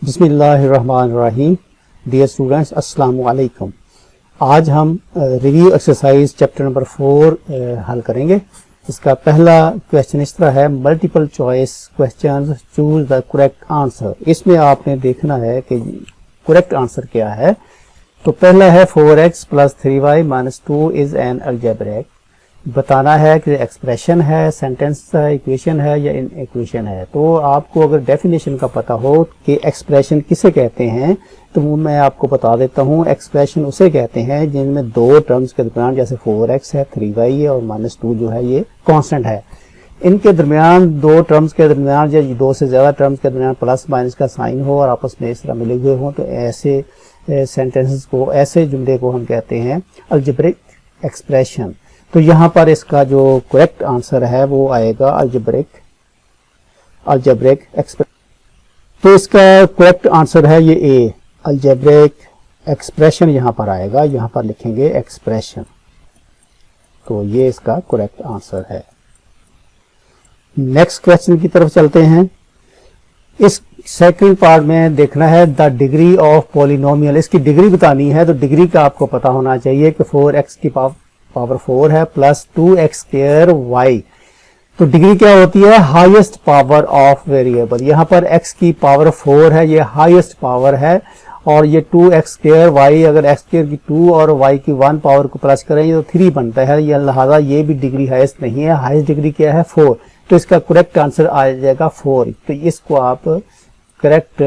बिस्मिल्लाहिर्रहमानिर्रहीम। Dear students, अस्सलाम वालेकुम। आज हम रिव्यू एक्सरसाइज चैप्टर नंबर 4 हल करेंगे। इसका पहला क्वेश्चन इस तरह है, multiple choice question, choose the correct answer. इसमें आपने देखना है कि करेक्ट आंसर क्या है। तो पहला है 4x + 3y - 2 is an algebraic. बताना है कि एक्सप्रेशन है, सेंटेंस है, इक्वेशन है या इन इक्वेशन है। तो आपको अगर डेफिनेशन का पता हो कि एक्सप्रेशन किसे कहते हैं तो वो मैं आपको बता देता हूँ। एक्सप्रेशन उसे कहते हैं जिनमें दो टर्म्स के दरमियान, जैसे 4x है, 3y है और -2 जो है ये कांस्टेंट है, इनके दरमियान, दो टर्म्स के दरमियान या दो से ज्यादा टर्म्स के दरमियान प्लस माइनस का साइन हो और आपस में इस तरह मिले हुए हों, तो ऐसे सेंटेंसेस को, ऐसे जुमले को हम कहते हैं अलजेब्रिक एक्सप्रेशन। तो यहाँ पर इसका जो करेक्ट आंसर है वो आएगा अलजेब्रिक एक्सप्रेशन। तो इसका करेक्ट आंसर है ये ए, अलजेब्रिक एक्सप्रेशन यहाँ पर आएगा। यहाँ पर लिखेंगे एक्सप्रेशन, तो ये इसका करेक्ट आंसर है। नेक्स्ट क्वेश्चन की तरफ चलते हैं। इस सेकंड पार्ट में देखना है द डिग्री ऑफ पॉलिनोमियल। इसकी डिग्री बतानी है, तो डिग्री का आपको पता होना चाहिए कि 4x की पावर 4 है प्लस 2x² y। तो डिग्री क्या होती है? Highest power of variable. यहाँ पर x की पावर 4 है, ये हाईएस्ट पावर है, और ये 2x² y, अगर x² की 2 और y की 1 पावर को प्लस करेंगे तो 3 बनता है। ये लिहाजा ये भी डिग्री हाईएस्ट नहीं है। हाईएस्ट डिग्री क्या है? 4। तो इसका करेक्ट आंसर आ जाएगा 4। तो इसको आप करेक्ट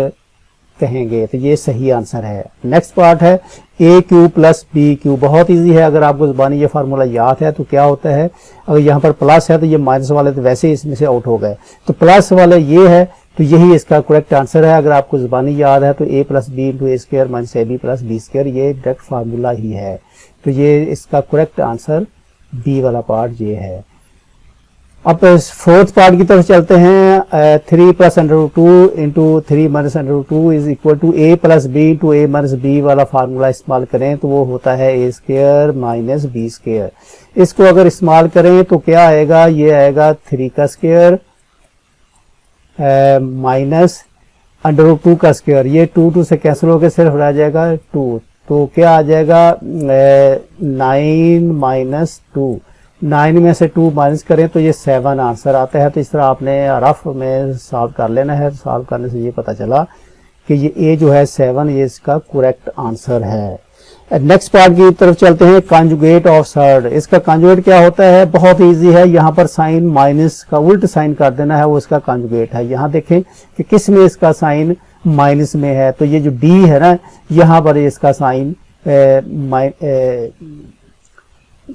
कहेंगे, तो ये सही आंसर है। नेक्स्ट पार्ट है AQ + BQ। बहुत इजी है, अगर आपको ज़बानी ये फार्मूला याद है तो क्या होता है, अगर यहाँ पर प्लस है तो ये माइनस वाले तो वैसे ही इसमें से आउट हो गए, तो प्लस वाले ये है, तो यही इसका करेक्ट आंसर है। अगर आपको ज़बानी याद है तो A + B × A² - AB + B², ये डायरेक्ट फार्मूला ही है। तो ये इसका करेक्ट आंसर बी वाला पार्ट ये है। अब फोर्थ पार्ट की तरफ चलते हैं। 3 + √2 × 3 - √2 is equal to A + B × A - B वाला फार्मूला इस्तेमाल करें तो वो होता है A² - B²। इसको अगर इस्तेमाल करें तो क्या आएगा? ये आएगा 3 का स्क्वायर माइनस √2 का स्क्वायर। ये 2 से कैंसिल होकर सिर्फ रह जाएगा 2। तो क्या आ जाएगा? 9 - 2। 9 में से 2 माइनस करें तो ये 7 आंसर आता है। तो इस तरह आपने रफ में सॉल्व कर लेना है। सॉल्व करने से ये पता चला कि ये ए जो है 7, ये इसका करेक्ट आंसर है। नेक्स्ट पार्ट की तरफ चलते हैं, कॉन्जुगेट ऑफ सर्ड। इसका कॉन्जुगेट क्या होता है? बहुत इजी है। यहाँ पर साइन माइनस का उल्ट साइन कर देना है, वो इसका कॉन्जुगेट है। यहाँ देखें कि किस में इसका साइन माइनस में है, तो ये जो डी है ना, यहाँ पर इसका साइन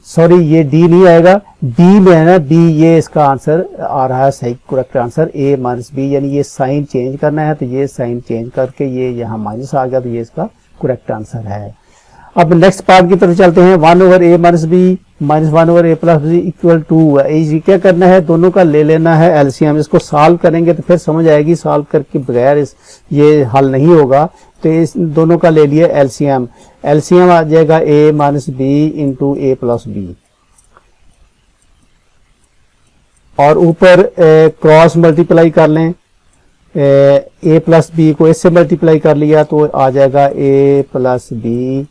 सॉरी ये डी नहीं आएगा, बी में है ना, बी, ये इसका आंसर आ रहा है सही करेक्ट आंसर A - B, यानी ये साइन चेंज करना है, तो ये साइन चेंज करके ये यहाँ माइनस आ गया, तो ये इसका करेक्ट आंसर है। अब नेक्स्ट पार्ट की तरफ चलते हैं। 1/A - B - 1/A + B = 2 है। ये क्या करना है? दोनों का ले लेना है एलसीएम। इसको सॉल्व करेंगे तो फिर समझ आएगी, सॉल्व करके बगैर ये हल नहीं होगा। तो इस दोनों का ले लिया एलसीएम। एलसीएम आ जाएगा A - B × A + B, और ऊपर क्रॉस मल्टीप्लाई कर लें। A + B को इससे मल्टीप्लाई कर लिया तो आ जाएगा A + B।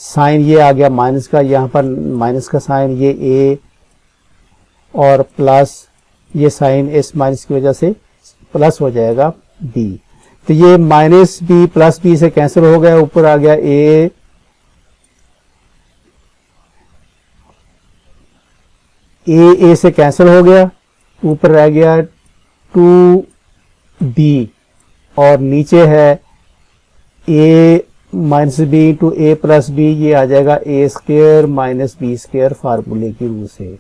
साइन ये आ गया माइनस का, यहाँ पर माइनस का साइन, ये A, और प्लस ये साइन इस माइनस की वजह से प्लस हो जाएगा B। तो ये -B + B से कैंसिल हो गया, ऊपर आ गया A से कैंसिल हो गया, ऊपर रह गया 2B, और नीचे है A - B × A + B, ये आ जाएगा A² - B² फार्मूले की रूह से।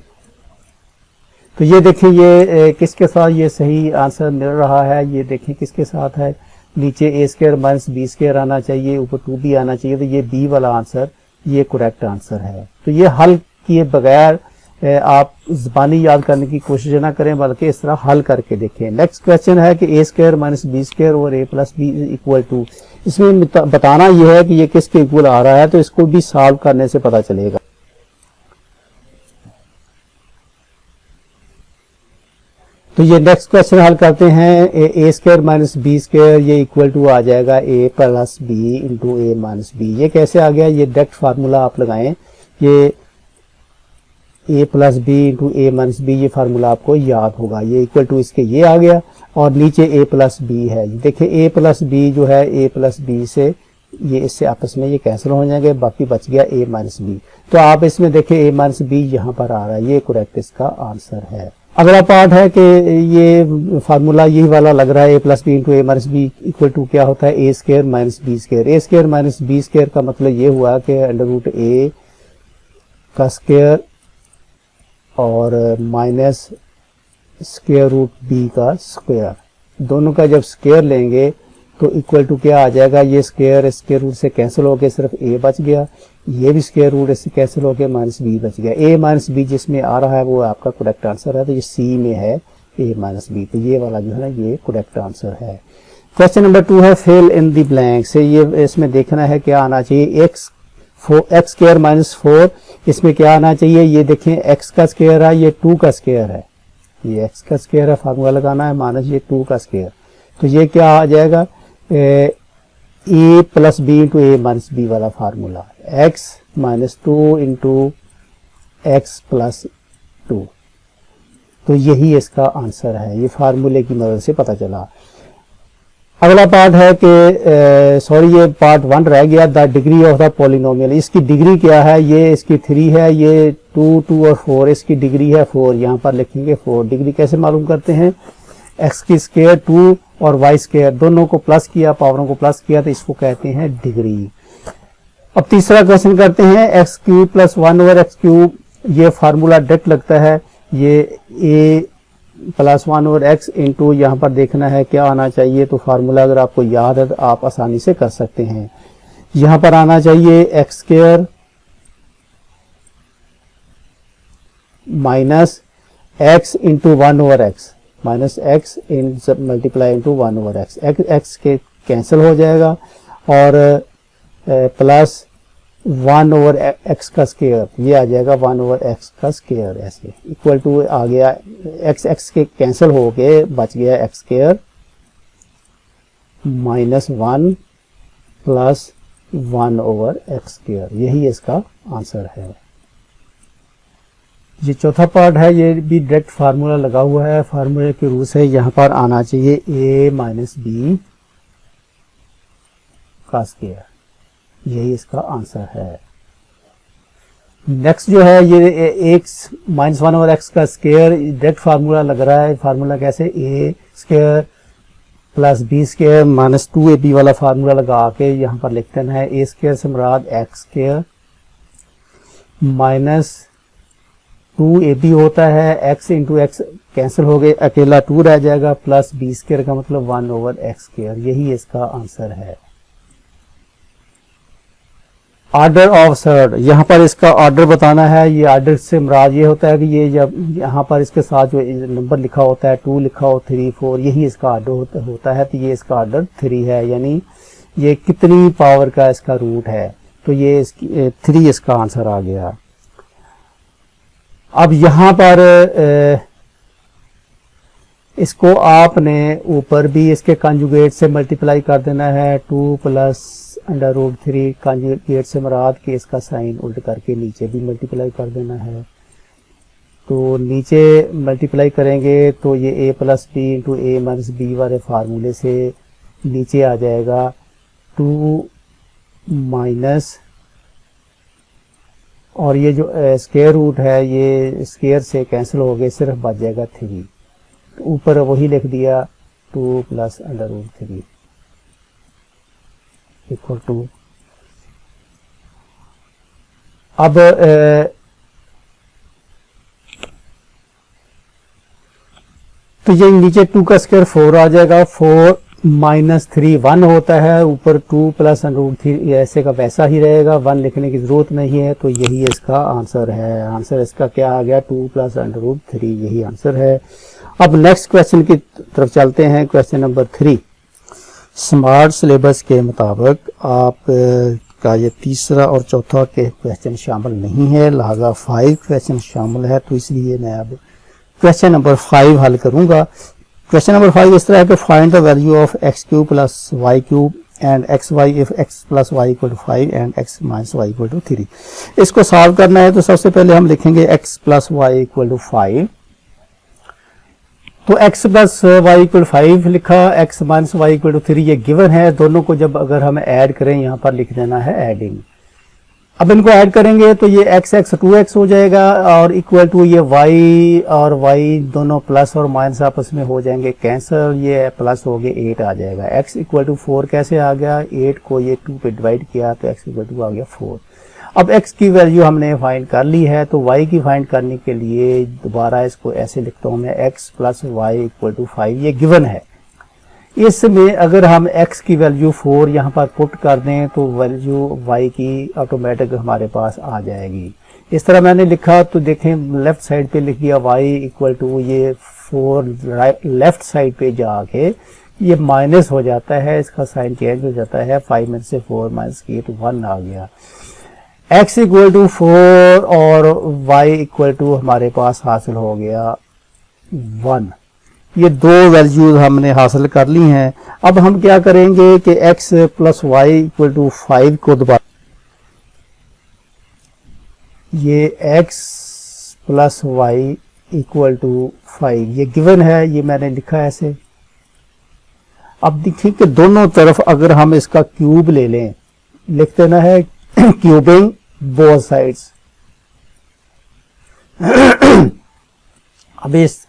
तो ये देखें, ये किसके साथ ये सही आंसर मिल रहा है? ये देखें किसके साथ है, नीचे A² - B² आना चाहिए, ऊपर 2B आना चाहिए, तो ये B वाला आंसर ये करेक्ट आंसर है। तो ये हल किए बगैर आप ज़बानी याद करने की कोशिश ना करें, बल्कि इस तरह हल करके देखें। नेक्स्ट क्वेश्चन है कि A² - B² और A + B = 2। इसमें बताना यह है कि ये किसके इक्वल आ रहा है, तो इसको भी सॉल्व करने से पता चलेगा। तो ये नेक्स्ट क्वेश्चन हल करते हैं। ए स्क्वायर माइनस बी स्क्वायर ये इक्वल टू आ जाएगा ए प्लस बी इंटू ए माइनस बी। ये कैसे आ गया, ये डायरेक्ट फार्मूला आप लगाएं, ये ए प्लस बी इंटू ए माइनस बी, ये फार्मूला आपको याद होगा। ये इक्वल टू इसके ये आ गया और नीचे ए प्लस बी है। देखिए ए प्लस बी जो है, ए प्लस बी से ये इससे आपस में ये कैंसिल हो जाएंगे, बाकी बच गया ए माइनस बी। तो आप इसमें देखें ए माइनस बी यहाँ पर आ रहा है, ये करेक्ट इसका आंसर है। अगला पार्ट है कि ये फार्मूला यही वाला लग रहा है, A plus B into A minus B equal to क्या होता है, ए square minus B square. A square minus B square का मतलब ये हुआ कि अंडर रूट ए का स्क्वायर और माइनस स्क्वायर रूट बी का स्क्वायर, दोनों का जब स्क्वायर लेंगे तो इक्वल टू क्या आ जाएगा, ये स्क्वायर स्क्वायर रूट से कैंसिल हो गया, सिर्फ ए बच गया, ये भी स्क्वायर रूट इससे कैंसिल हो गया, माइनस बी बच गया। ए माइनस बी जिसमें आ रहा है वो आपका करेक्ट आंसर है, तो ये सी में है ए माइनस बी, तो ये वाला जो है ना ये करेक्ट आंसर है। क्वेश्चन नंबर 2 है फिल इन द ब्लैंक से। ये इसमें देखना है क्या आना चाहिए, एक्स स्क्वायर माइनस 4, इसमें क्या आना चाहिए, ये देखें एक्स का स्क्वायर है, ये 2 का स्क्वायर है, ये एक्स का स्क्वायर है, फार्मूला लगाना है, माइनस ये 2 का स्क्वायर, तो ये क्या आ जाएगा, ए प्लस बी इंटू ए माइनस बी वाला formula, x minus 2 into x plus 2, तो यही इसका आंसर है। ये फार्मूले की मदद से पता चला। अगला पार्ट है कि सॉरी ये पार्ट 1 रह गया, the degree of the polynomial. इसकी डिग्री क्या है, ये इसकी 3 है, ये 2, 2 और 4, इसकी डिग्री है 4, यहाँ पर लिखेंगे 4। डिग्री कैसे मालूम करते हैं, एक्स की स्क्वायर 2 और वाई स्क्वायर दोनों को प्लस किया, पावरों को प्लस किया, तो इसको कहते हैं डिग्री। अब तीसरा क्वेश्चन करते हैं, x cube plus 1 over x cube, ये फार्मूला डायरेक्ट लगता है, ये ए प्लस 1 ओवर एक्स इंटू यहाँ पर देखना है क्या आना चाहिए, तो फार्मूला अगर आपको याद है तो आप आसानी से कर सकते हैं। यहाँ पर आना चाहिए X square minus X into 1 over X, minus X in multiply into 1 over X, X के कैंसिल हो जाएगा और प्लस 1 ओवर एक्स का स्क्वायर, ये आ जाएगा 1 ओवर एक्स का स्क्वायर, ऐसे इक्वल टू आ गया, एक्स एक्स के कैंसिल हो गए, बच गया X square minus 1 plus 1 over X square, यही इसका आंसर है। ये चौथा पार्ट है, ये भी डायरेक्ट फार्मूला लगा हुआ है, फार्मूले के रूल से यहाँ पर आना चाहिए ए माइनस बी का स्क्वायर, यही इसका आंसर है। नेक्स्ट जो है ये एक्स माइनस 1 ओवर एक्स का स्क्वायर, डायरेक्ट फार्मूला लग रहा है, फार्मूला कैसे, A square plus B square minus 2ab वाला फार्मूला लगा के यहाँ पर लिखते हैं, ए स्क्वायर से मुराद एक्स स्क्वायर माइनस 2ab होता है, x इंटू एक्स कैंसिल हो गए, अकेला 2 रह जाएगा, प्लस बी स्क्वायर का मतलब 1 ओवर एक्स स्क्वायर, यही इसका आंसर है। ऑर्डर ऑफ सर्ड, यहाँ पर इसका ऑर्डर बताना है, ये ऑर्डर से मुराद ये होता है कि ये जब यहाँ पर इसके साथ जो नंबर लिखा होता है 2 लिखा हो 3 4, यही इसका ऑर्डर होता है, तो ये इसका ऑर्डर 3 है, यानी ये कितनी पावर का इसका रूट है, तो ये 3 इसका आंसर आ गया। अब यहाँ पर इसको आपने ऊपर भी इसके कंजुगेट से मल्टीप्लाई कर देना है, 2 प्लस अंडर रूट 3, कंजुगेट से मुराद कि इसका साइन उल्ट करके नीचे भी मल्टीप्लाई कर देना है, तो नीचे मल्टीप्लाई करेंगे तो ये ए प्लस बी इंटू ए माइनस बी वाले फार्मूले से नीचे आ जाएगा 2 माइनस, और ये जो स्क्वायर रूट है ये स्क्वायर से कैंसिल हो गए, सिर्फ बच जाएगा 3, तो ऊपर वही लिख दिया 2 plus under root 3 equal to, अब तो ये नीचे 2 का स्क्वायर 4 आ जाएगा, 4 माइनस 3 1 होता है, ऊपर 2 प्लस अंडर रूट 3 ऐसे का वैसा ही रहेगा, 1 लिखने की जरूरत नहीं है, तो यही इसका आंसर है। आंसर इसका क्या आ गया, 2 प्लस अंडर रूट 3, यही आंसर है। अब नेक्स्ट क्वेश्चन की तरफ चलते हैं, क्वेश्चन नंबर 3। स्मार्ट सिलेबस के मुताबिक आप का ये तीसरा और चौथा के क्वेश्चन शामिल नहीं है, लिहाजा 5 क्वेश्चन शामिल है, तो इसलिए मैं अब क्वेश्चन नंबर 5 हल करूंगा। क्वेश्चन नंबर 5 इस तरह है कि find the value of x cube plus y cube and x y if x plus y equal to 5 and x minus y equal to 3। इसको सॉल्व करना है तो सबसे पहले हम लिखेंगे x plus y equal to 5। तो x प्लस वाई इक्वल 5 लिखा, x minus y equal to 3 ये गिवन है। दोनों को जब अगर हम ऐड करें, यहाँ पर लिख देना है एडिंग। अब इनको ऐड करेंगे तो ये x 2x हो जाएगा और इक्वल टू ये y और y दोनों प्लस और माइनस आपस में हो जाएंगे कैंसिल, ये प्लस हो गया 8 आ जाएगा। x इक्वल टू 4 कैसे आ गया, 8 को ये 2 पे डिवाइड किया तो x इक्वल टू आ गया 4। अब x की वैल्यू हमने फाइंड कर ली है, तो y की फाइंड करने के लिए दोबारा इसको ऐसे लिखता हूं मैं, x plus y equal to 5 ये गिवन है। इसमें अगर हम x की वैल्यू 4 यहाँ पर पुट कर दें तो वैल्यू y की ऑटोमेटिक हमारे पास आ जाएगी। इस तरह मैंने लिखा तो देखें लेफ्ट साइड पे लिख दिया y इक्वल टू ये 4, लेफ्ट साइड पे जाके ये माइनस हो जाता है, इसका साइन चेंज हो जाता है, 5 में से 4 माइनस किए तो 1 आ गया। x इक्वल टू 4 और y इक्वल टू हमारे पास हासिल हो गया 1। ये दो वैल्यूज हमने हासिल कर ली हैं। अब हम क्या करेंगे कि x plus y equal to 5 को दोबारा, ये x plus y equal to 5 ये गिवन है, ये मैंने लिखा है ऐसे। अब देखिए कि दोनों तरफ अगर हम इसका क्यूब ले लें, लिख देना है क्यूबिंग बोथ साइड्स। अब इस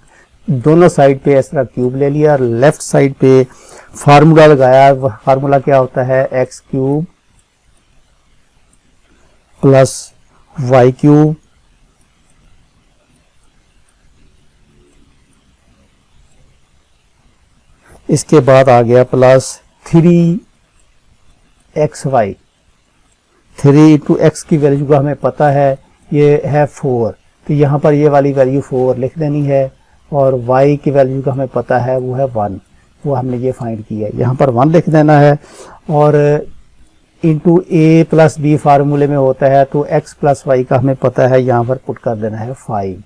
दोनों साइड पे इस तरह क्यूब ले लिया, लेफ्ट साइड पे फार्मूला लगाया। फार्मूला क्या होता है, x cube plus y cube इसके बाद आ गया प्लस 3xy। 3 इंटू एक्स की वैल्यू का हमें पता है ये है 4, तो यहाँ पर ये वाली वैल्यू 4 लिख देनी है। और y की वैल्यू का हमें पता है वो है 1, वो हमने ये फाइंड किया है, यहाँ पर 1 लिख देना है। और इंटू a प्लस बी फार्मूले में होता है, तो x प्लस वाई का हमें पता है, यहाँ पर पुट कर देना है 5।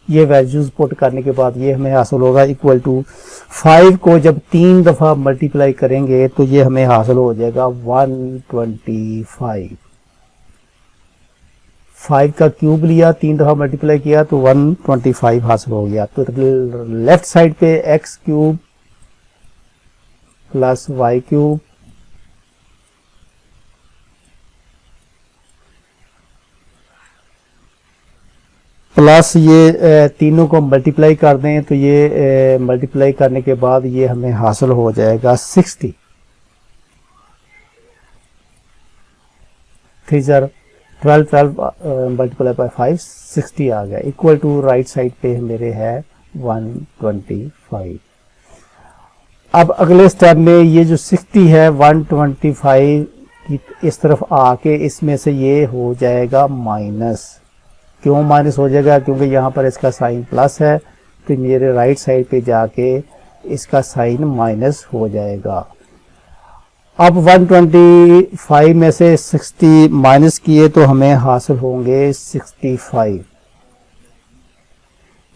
ये वैल्यूज पुट करने के बाद ये हमें हासिल होगा इक्वल टू 5 को जब 3 दफा मल्टीप्लाई करेंगे तो ये हमें हासिल हो जाएगा 125। 5 का क्यूब लिया, 3 दफा मल्टीप्लाई किया तो 125 हासिल हो गया। तो लेफ्ट साइड पे x cube plus y cube plus ये तीनों को मल्टीप्लाई कर दें तो ये मल्टीप्लाई करने के बाद ये हमें हासिल हो जाएगा 60। 3 12 मल्टीप्लाई बाय 5 60 आ गया इक्वल टू राइट साइड पे मेरे है 125। अब अगले स्टेप में ये जो 60 है 125 की इस तरफ आके इसमें से ये हो जाएगा माइनस। क्यों माइनस हो जाएगा, क्योंकि यहाँ पर इसका साइन प्लस है, तो मेरे राइट साइड पे जाके इसका साइन माइनस हो जाएगा। अब 125 में से 60 माइनस किए तो हमें हासिल होंगे 65।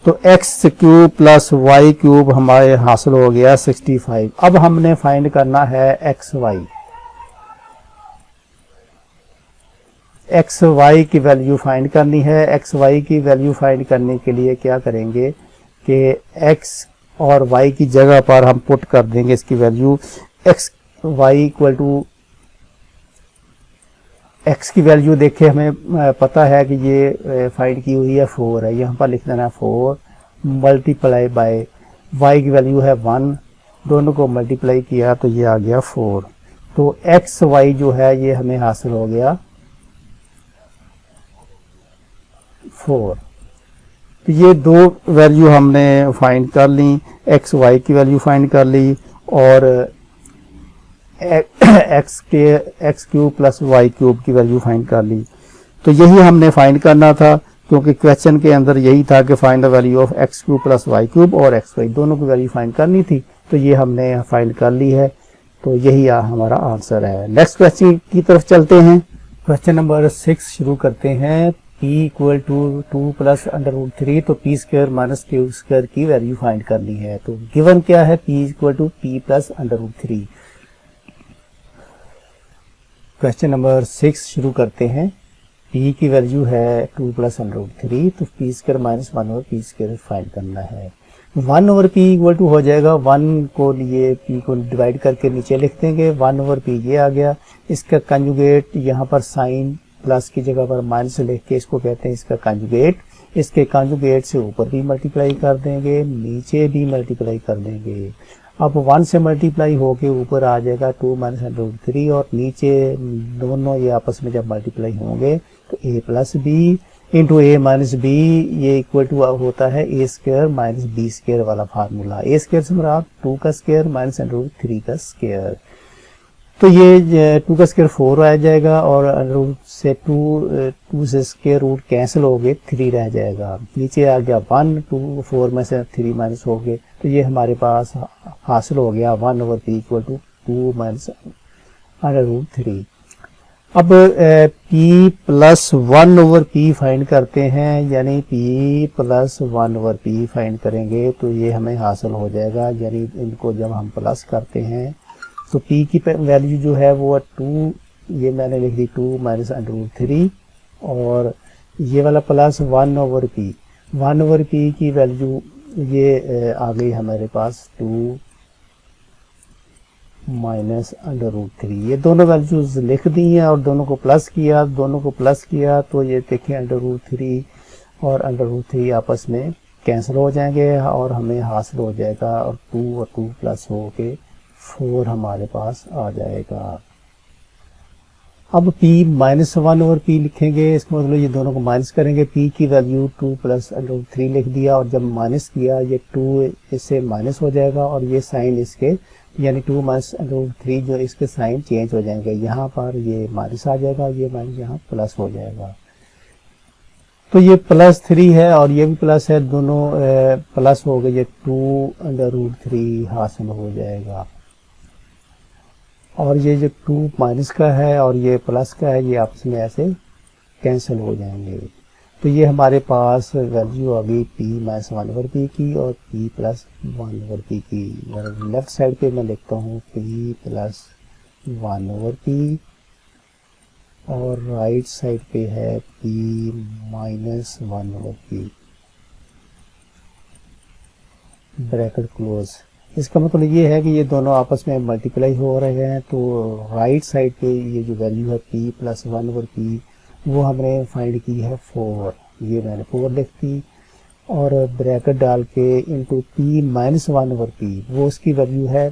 तो x cube plus y cube हमारे हासिल हो गया 65। अब हमने फाइंड करना है एक्स वाई। एक्स वाई की वैल्यू फाइंड करनी है। एक्स वाई की वैल्यू फाइंड करने के लिए क्या करेंगे कि एक्स और वाई की जगह पर हम पुट कर देंगे इसकी value. X y equal to x की वैल्यू देखे हमें पता है कि ये फाइंड की हुई है 4 है, यहाँ पर लिख देना है 4 मल्टीप्लाई बाय वाई की वैल्यू है 1, दोनों को मल्टीप्लाई किया तो ये आ गया 4। तो एक्स वाई जो है ये हमें हासिल हो गया 4। तो ये दो वैल्यू हमने फाइंड कर ली, एक्स वाई की वैल्यू फाइंड कर ली और x cube plus y cube की वैल्यू फाइंड कर ली। तो यही हमने फाइंड करना था, क्योंकि क्वेश्चन के अंदर यही था कि find the value of x cube plus y cube और एक्स वाई दोनों की वैल्यू फाइंड करनी थी। तो ये हमने फाइंड कर ली है, तो यही हमारा आंसर है। नेक्स्ट क्वेश्चन की तरफ चलते हैं। क्वेश्चन नंबर 6 शुरू करते हैं। p equal to 2 plus under root 3, तो p square minus q square की वैल्यू फाइंड करनी है। तो गिवन क्या है, p equal to p plus under root 3। Question number 6 शुरू करते हैं। p की वैल्यू है 2 प्लस अंडर रूट 3, तो p square minus 1 over p square find करना है। 1 ओवर p इक्वल टू हो जाएगा 1 को लिए p को डिवाइड करके नीचे लिख देंगे, 1 ओवर p ये आ गया। इसका कंजुगेट यहाँ पर साइन प्लस की जगह पर माइनस लिख के इसको कहते हैं इसका कंजुगेट। इसके कंजुगेट से ऊपर भी मल्टीप्लाई कर देंगे, नीचे भी मल्टीप्लाई कर देंगे। अब 1 से मल्टीप्लाई होके ऊपर आ जाएगा 2 माइनस अंडर रूट 3, और नीचे दोनों ये आपस में जब मल्टीप्लाई होंगे तो a plus B into A minus b, ये इक्वल टू होता है ए स्क्वायर माइनस बी स्क्वायर वाला फार्मूला। ए स्क्वायर से मुराद 2 का स्क्वायर माइनस अंडर रूट 3 का स्क्वायर। तो ये 2 का स्क्वायर 4 आ जाएगा, और अंडर रूट से 2 से स्क्वायर रूट कैंसिल हो गए, 3 रह जाएगा। नीचे आ गया 1, 2 4 में से 3 माइनस हो गए, तो ये हमारे पास हासिल हो गया 1 over p equal to 2 minus under root 3। अब p plus 1 over p find करते हैं, यानी p plus 1 over p find करेंगे तो ये हमें हासिल हो जाएगा। यानी इनको जब हम प्लस करते हैं तो p की वैल्यू जो है वो 2, ये मैंने लिख दी 2 माइनस अंडर रूट 3, और ये वाला plus 1 over p। 1 over p की वैल्यू ये आ गई हमारे पास 2 माइनस अंडर रूट 3। ये दोनों वैल्यूज लिख दी हैं और दोनों को प्लस किया, तो ये देखें अंडर रूट 3 और अंडर रूट 3 आपस में कैंसिल हो जाएंगे और हमें हासिल हो जाएगा, और 2 और 2 प्लस हो के 4 हमारे पास आ जाएगा। अब p माइनस 1 ओवर p लिखेंगे, इसका मतलब ये दोनों को माइनस करेंगे। p की वैल्यू 2 प्लस अंडर रूट 3 लिख दिया, और जब माइनस किया ये 2 इससे माइनस हो जाएगा, और ये साइन इसके यानी 2 माइनस अंडर रूट 3 जो इसके साइन चेंज हो जाएंगे। यहाँ पर ये माइनस आ जाएगा, ये माइनस यहाँ प्लस हो जाएगा। तो ये प्लस 3 है और ये भी प्लस है, दोनों प्लस हो गए, ये 2 अंडर रूट 3 हासिल हो जाएगा। और ये जो 2 माइनस का है और ये प्लस का है, ये आपस में ऐसे कैंसिल हो जाएंगे। तो ये हमारे पास वैल्यू आ गई p माइनस 1 ओवर p की और p प्लस 1 ओवर p की। लेफ्ट साइड पे मैं लिखता हूँ p प्लस 1 ओवर p, और राइट साइड पे है p minus 1 over p, bracket close. इसका मतलब ये है कि ये दोनों आपस में मल्टीप्लाई हो रहे हैं, तो राइट साइड पे ये जो वैल्यू है p प्लस 1 ओवर p वो हमने फाइंड की है 4, ये मैंने 4 लिख दी, और ब्रैकेट डाल के into p minus 1 over p, वो उसकी वैल्यू है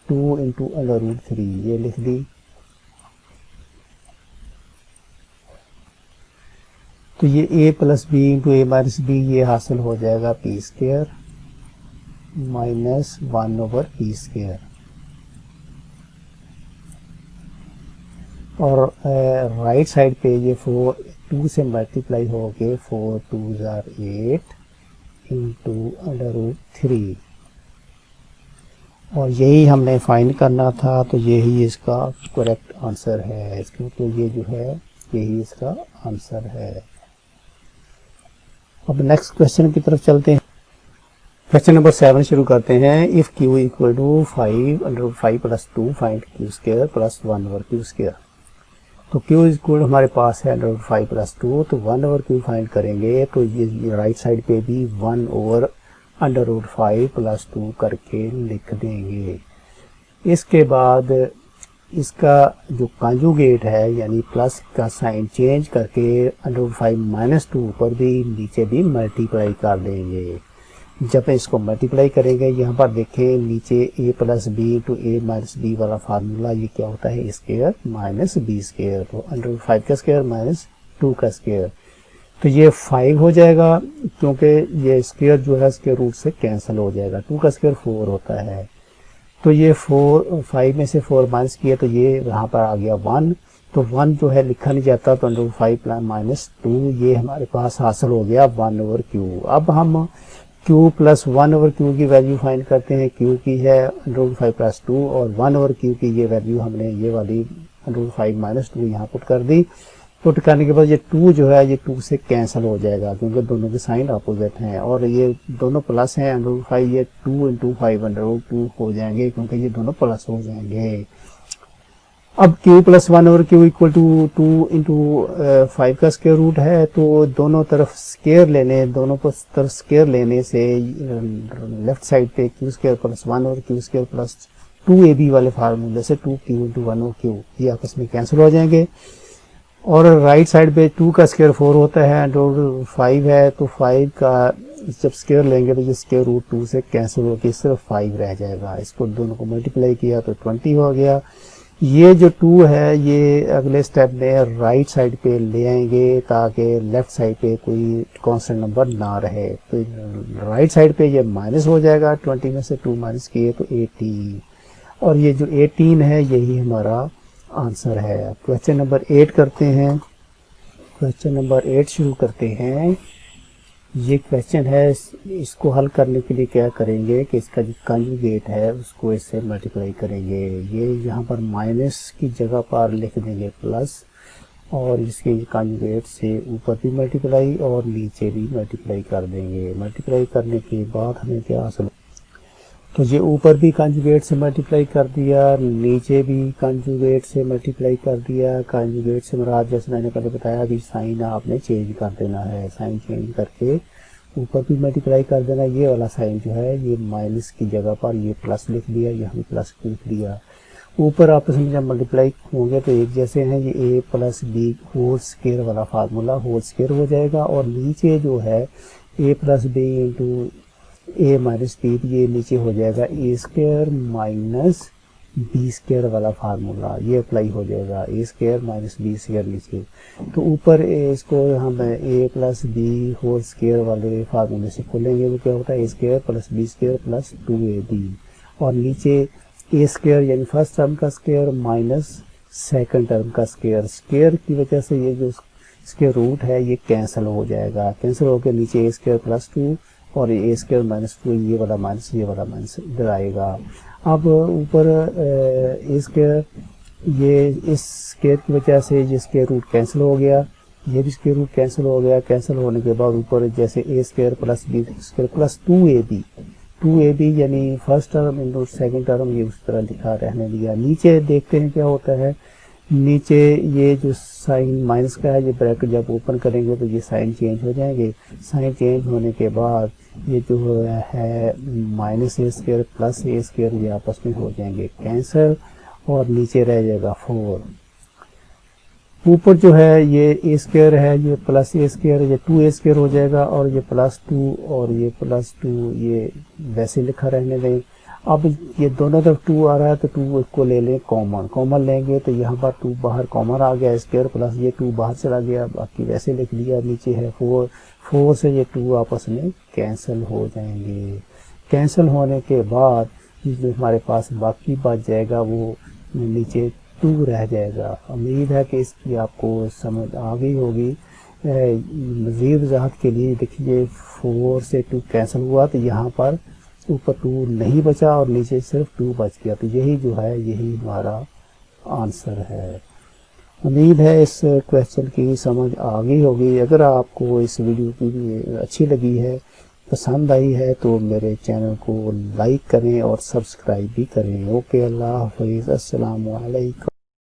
2 इंटू अंडर रूट 3, ये लिख दी। तो ये a plus B into A minus b, ये हासिल हो जाएगा p square minus 1 over p square, और राइट साइड पे ये 2 से मल्टीप्लाई हो गए, 4 2 आर 8 इंटू अंडर रूट 3, और यही हमने फाइंड करना था। तो यही इसका करेक्ट आंसर है, इसका तो ये जो है यही इसका आंसर है। अब नेक्स्ट क्वेश्चन की तरफ चलते हैं। क्वेश्चन नंबर 7 शुरू करते हैं। If q equal to 5 under root 5 plus 2 find q square plus 1 over q square. तो q इक्वल हमारे पास है अंडर रूट 5 प्लस 2, तो 1 ओवर q फाइंड करेंगे, तो ये राइट साइड पे भी 1 ओवर अंडर रूट 5 प्लस 2 करके लिख देंगे। इसके बाद इसका जो कॉन्जुगेट है यानी प्लस का साइन चेंज करके अंडर रूट 5 माइनस 2 ऊपर भी नीचे भी मल्टीप्लाई कर देंगे। जब इसको मल्टीप्लाई करेंगे, यहाँ पर देखें नीचे a plus b to a minus b वाला फार्मूला, ये क्या होता है स्क्वायर माइनस बी स्क्वायर, तो अंडर रूट 5 का स्क्वायर माइनस 2 का स्क्वायर, तो ये 5 हो जाएगा, क्योंकि ये स्क्वायर जो है स्क्वायर रूट से कैंसिल हो जाएगा। 2 का स्क्वायर 4 होता है, तो ये 5 में से 4 माइनस किया तो ये यहाँ पर आ गया 1, तो 1 जो है लिखा नहीं जाता, तो अंडर रूट 5 माइनस 2 ये हमारे पास हासिल हो गया 1 ओवर क्यू। अब हम q प्लस 1 ओवर क्यू की वैल्यू फाइंड करते हैं। q की है अंडर रूट 5 प्लस 2 और 1 ओवर क्यू की ये वैल्यू हमने ये वाली अंडर रूट 5 माइनस 2 यहाँ पुट कर दी। पुट करने के बाद ये 2 जो है ये 2 से कैंसिल हो जाएगा क्योंकि दोनों के साइन अपोजिट हैं, और ये दोनों प्लस हैं √5, ये 2 × 5 √2 हो जाएंगे क्योंकि ये दोनों प्लस हो जाएंगे। अब q + 1 और q = 2 × 5 का स्क्वायर रूट है, तो दोनों तरफ स्क्वायर लेने, दोनों तरफ स्क्वायर लेने से लेफ्ट साइड पे q² + 1 और q² + 2ab वाले फार्मूले से 2q × 1 और q ये आपस में कैंसिल हो जाएंगे। और राइट साइड पे 2 का स्क्वायर 4 होता है और 5 है, तो 5 का जब स्क्वायर लेंगे तो ये स्क्वायर रूट 2 से कैंसिल होकर सिर्फ 5 रह जाएगा। इसको दोनों को मल्टीप्लाई किया तो 20 हो गया। ये जो 2 है ये अगले स्टेप में राइट साइड पे ले आएंगे ताकि लेफ्ट साइड पे कोई कांस्टेंट नंबर ना रहे, तो राइट साइड पे ये माइनस हो जाएगा, 20 में से 2 माइनस किए तो 18, और ये जो 18 है यही हमारा आंसर है। क्वेश्चन नंबर 8 करते हैं। क्वेश्चन नंबर 8 शुरू करते हैं। ये क्वेश्चन है, इसको हल करने के लिए क्या करेंगे कि इसका जो कंजुगेट है उसको इससे मल्टीप्लाई करेंगे। ये यहाँ पर माइनस की जगह पर लिख देंगे प्लस, और इसके कंजुगेट से ऊपर भी मल्टीप्लाई और नीचे भी मल्टीप्लाई कर देंगे। मल्टीप्लाई करने के बाद हमें क्या हासिल, तो ये ऊपर भी कंजुगेट से मल्टीप्लाई कर दिया, नीचे भी कंजुगेट से मल्टीप्लाई कर दिया। कंजुगेट से मुराद जैसे मैंने पहले बताया अभी साइन आपने चेंज कर देना है, साइन चेंज करके ऊपर भी मल्टीप्लाई कर देना। ये वाला साइन जो है ये माइनस की जगह पर ये प्लस लिख दिया, यहाँ भी प्लस लिख दिया। ऊपर आपस में जब मल्टीप्लाई होंगे तो एक जैसे हैं, ये a + b होल स्क्वायर वाला फार्मूला होल स्क्वायर हो जाएगा, और नीचे जो है a + b × a - b ये नीचे हो जाएगा a² - b² वाला फार्मूला, ये अप्लाई हो जाएगा a² - b² नीचे। तो ऊपर इसको हम a + b होल स्क्वायर वाले फार्मूले से खोलेंगे, वो क्या होता है a² + b² + 2ab, और नीचे a² यानी फर्स्ट टर्म का स्क्वायर माइनस सेकंड टर्म का स्क्वायर। स्क्वायर की वजह से ये जो स्क्वायर रूट है ये कैंसिल हो जाएगा, कैंसिल होकर नीचे a² + 2 और a² - 2 ये वाला माइनस इधर आएगा। अब ऊपर a² ये इस स्क्वायर की वजह से ये स्क्वायर रूट कैंसिल हो गया, ये भी स्क्वायर रूट कैंसिल हो गया। कैंसिल होने के बाद ऊपर जैसे a² + b² + 2ab यानी फर्स्ट टर्म × सेकंड टर्म ये उस तरह लिखा रहने दिया। नीचे देखते हैं क्या होता है, नीचे ये जो साइन माइनस का है ये ब्रैकेट जब ओपन करेंगे तो ये साइन चेंज हो जाएंगे। साइन चेंज होने के बाद ये जो है -a² + a² ये आपस में हो जाएंगे कैंसिल, और नीचे रह जाएगा 4। ऊपर जो है ये a² है, ये प्लस a², ये 2a² हो जाएगा, और ये +2 और ये +2 ये वैसे लिखा रहने दें। अब ये दोनों तरफ 2 आ रहा है तो 2 को ले लें कॉमन लेंगे, तो यहाँ पर 2 बाहर कॉमन आ गया स्क्वायर, प्लस ये 2 बाहर चला गया, बाकी वैसे लिख लिया। नीचे है 4 से ये 2 आपस में कैंसिल हो जाएंगे। कैंसिल होने के बाद जो हमारे पास बाकी बच जाएगा वो नीचे 2 रह जाएगा। उम्मीद है कि इसकी आपको समझ आ गई होगी। मज़ीद वजाहत के लिए देखिए 4 से 2 कैंसिल हुआ तो यहाँ पर ऊपर 2 नहीं बचा और नीचे सिर्फ 2 बच गया, तो यही जो है यही हमारा आंसर है। उम्मीद है इस क्वेश्चन की समझ आ गई होगी। अगर आपको इस वीडियो की अच्छी लगी है, पसंद आई है, तो मेरे चैनल को लाइक करें और सब्सक्राइब भी करें। ओके, अल्लाह हाफ़िज़, अस्सलामु अलैकुम।